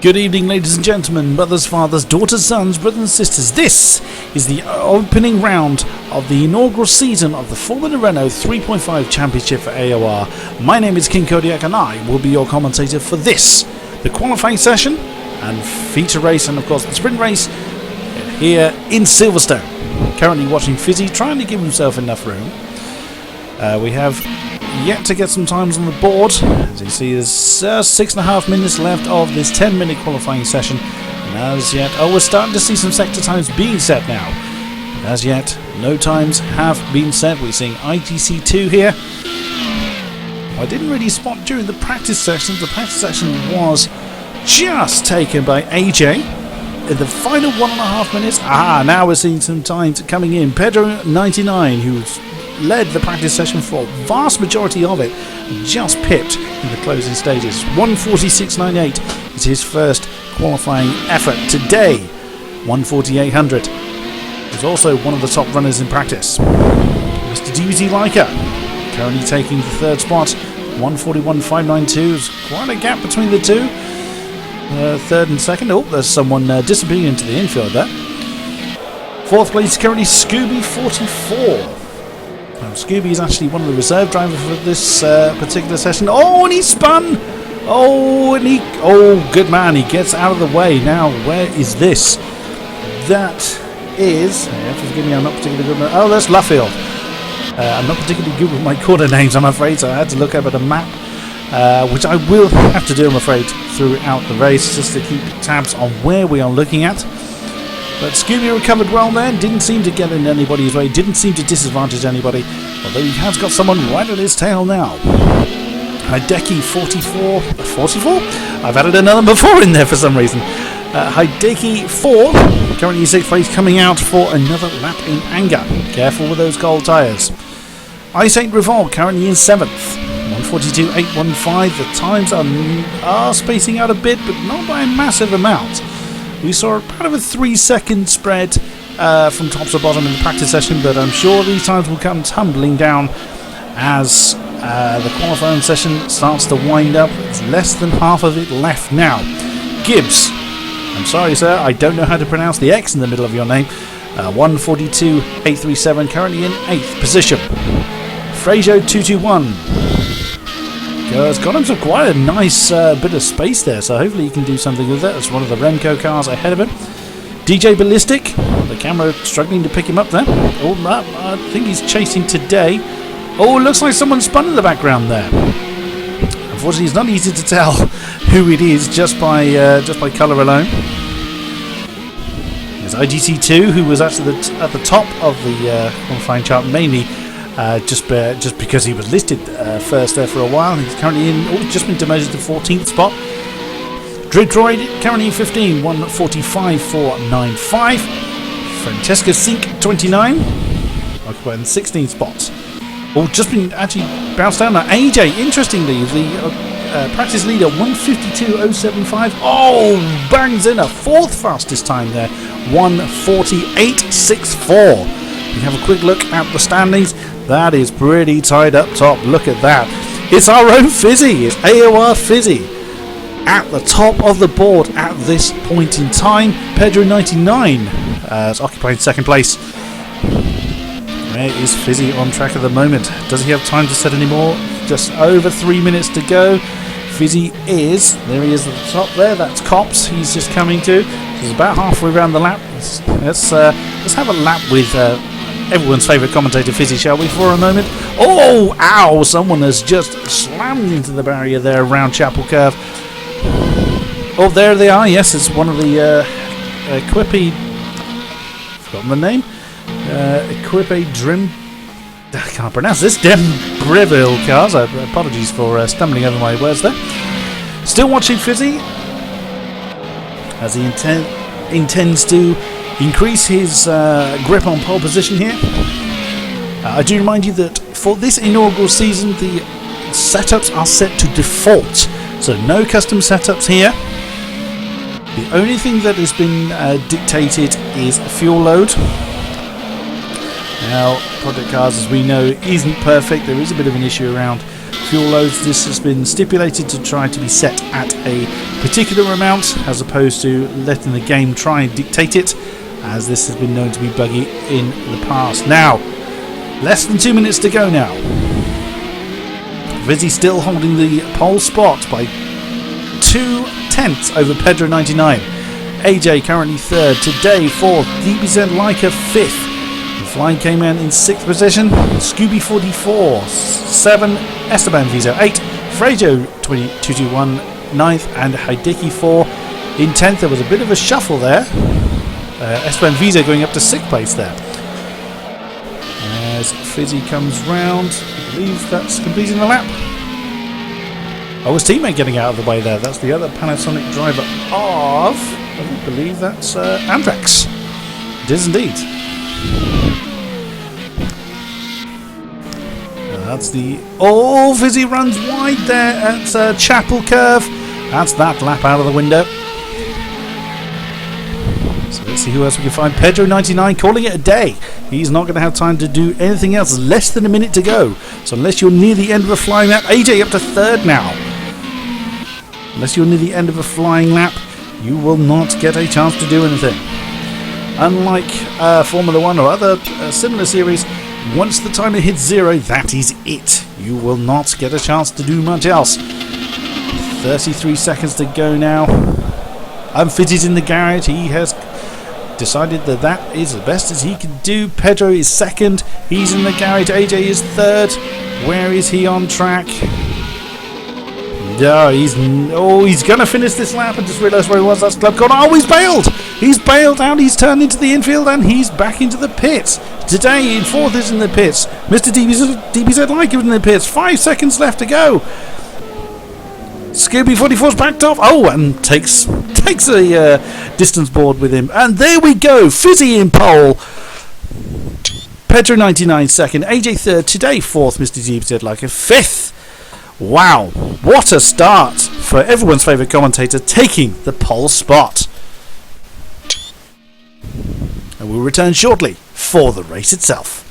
Good evening, ladies and gentlemen, brothers, fathers, daughters, sons, brothers and sisters. This is the opening round of the inaugural season of the Formula Renault 3.5 Championship for AOR. My name is King-Kodiak and I will be your commentator for this, the qualifying session and feature race, and of course the sprint race here in Silverstone. Currently watching Fizzy, trying to give himself enough room. We have yet to get some times on the board. As you see, there's 6.5 minutes left of this 10-minute qualifying session. And as yet, we're starting to see some sector times being set now. But as yet, no times have been set. We're seeing IGC2 here. I didn't really spot during the practice session. The practice session was just taken by AJ in the final 1.5 minutes. Now we're seeing some times coming in. Pedro 99, who's led the practice session for a vast majority of it, just pipped in the closing stages. 1:46.98 is his first qualifying effort today. 1:48.00 is also one of the top runners in practice. Mr. DVZ Leica currently taking the third spot. 1:41.592 is quite a gap between the two. Third and second. There's someone disappearing into the infield there. Fourth place currently Scooby 44. Scooby is actually one of the reserve drivers for this particular session. And he spun! Good man, he gets out of the way. Now, where is this? That is... forgive me, I'm not particularly good with... that's Luffield. I'm not particularly good with my corner names, I'm afraid, so I had to look up at a map, which I will have to do, I'm afraid, throughout the race, just to keep tabs on where we are looking at. But Scooby recovered well there, didn't seem to get in anybody's way, didn't seem to disadvantage anybody, although he has got someone right at his tail now. Hideki 44, I've added another before in there for some reason. Hideki 4, currently in 6th place, coming out for another lap in anger. Careful with those cold tyres. Ice 8 Revolt currently in 7th. 1:42.815, the times are spacing out a bit, but not by a massive amount. We saw about a 3-second spread from top to bottom in the practice session, but I'm sure these times will come tumbling down as the qualifying session starts to wind up. It's less than half of it left now. Gibbs, I'm sorry sir, I don't know how to pronounce the X in the middle of your name. 1:42.837, currently in 8th position. Fraser 221. It's got him quite a nice bit of space there, so hopefully he can do something with that. It's one of the Remco cars ahead of him. DJ Ballistic, the camera struggling to pick him up there. I think he's chasing today. It looks like someone spun in the background there. Unfortunately, it's not easy to tell who it is just by colour alone. There's IGC2, who was actually at the top of the qualifying chart, mainly just because he was listed first there for a while. He's currently in, just been demoted to 14th spot. Dridroid currently in 15, 1:45.495. Francesca Sink 29, occupying the 16th spot. Just been actually bounced down now. AJ, interestingly, the practice leader, 1:52.075. Bangs in a 4th fastest time there, 1:48.64. We have a quick look at the standings. That is pretty tight up top. Look at that. It's our own Fizzy. It's AOR Fizzy at the top of the board at this point in time. Pedro 99 is occupying 2nd place. Where is Fizzy on track at the moment? Does he have time to set any more? Just over 3 minutes to go. Fizzy is, there he is at the top there. That's Cops. He's just coming to. He's about halfway around the lap. Let's have a lap with everyone's favourite commentator Fizzy, shall we, for a moment? Someone has just slammed into the barrier there around Chapel Curve. There they are. Yes, it's one of the Equipe, forgotten the name, Equipe Drim, I can't pronounce this, Breville cars. Apologies for stumbling over my words there. Still watching Fizzy as he intends to increase his grip on pole position here. I do remind you that for this inaugural season, the setups are set to default, so no custom setups here. The only thing that has been dictated is fuel load. Now, Project Cars, as we know, isn't perfect. There is a bit of an issue around fuel loads. This has been stipulated to try to be set at a particular amount as opposed to letting the game try and dictate it, as this has been known to be buggy in the past. Now, less than 2 minutes to go now. Vizzy still holding the pole spot by 2/10 over Pedro 99. AJ currently third, Today fourth, DBZ Leica fifth. The Flying K-Man in sixth position, Scooby 44, 7, Esteban Vizo 8, Frejo 2221 9th, and Hideki 4 in 10th. There was a bit of a shuffle there. Esteban Vizo going up to 6th place there. As Fizzy comes round, I believe that's completing the lap. Oh, his teammate getting out of the way there. That's the other Panasonic driver of, I believe that's Andrax. It is indeed. That's the... Oh, Fizzy runs wide there at Chapel Curve. That's that lap out of the window. So let's see who else we can find. Pedro 99 calling it a day. He's not going to have time to do anything else. Less than a minute to go. So unless you're near the end of a flying lap, AJ up to third now. Unless you're near the end of a flying lap, you will not get a chance to do anything. Unlike Formula 1 or other similar series, once the timer hits 0, that is it. You will not get a chance to do much else. 33 seconds to go now. Fizzy's in the garage. He has decided that that is the best as he can do. Pedro is second. He's in the garage. AJ is third. Where is he on track? No, he's going to finish this lap. I just realised where he was. That's Club Corner. Oh, he's bailed. He's bailed out. He's turned into the infield and he's back into the pits. Today in fourth is in the pits. Mr. DBZ Like in the pits. 5 seconds left to go. Scooby 44's backed off. Oh, and takes a distance board with him. And there we go. Fizzy in pole. Pedro 99 second. AJ third. Today fourth. Mr. DBZ Like fifth. Wow, what a start for everyone's favourite commentator taking the pole spot. And we'll return shortly for the race itself.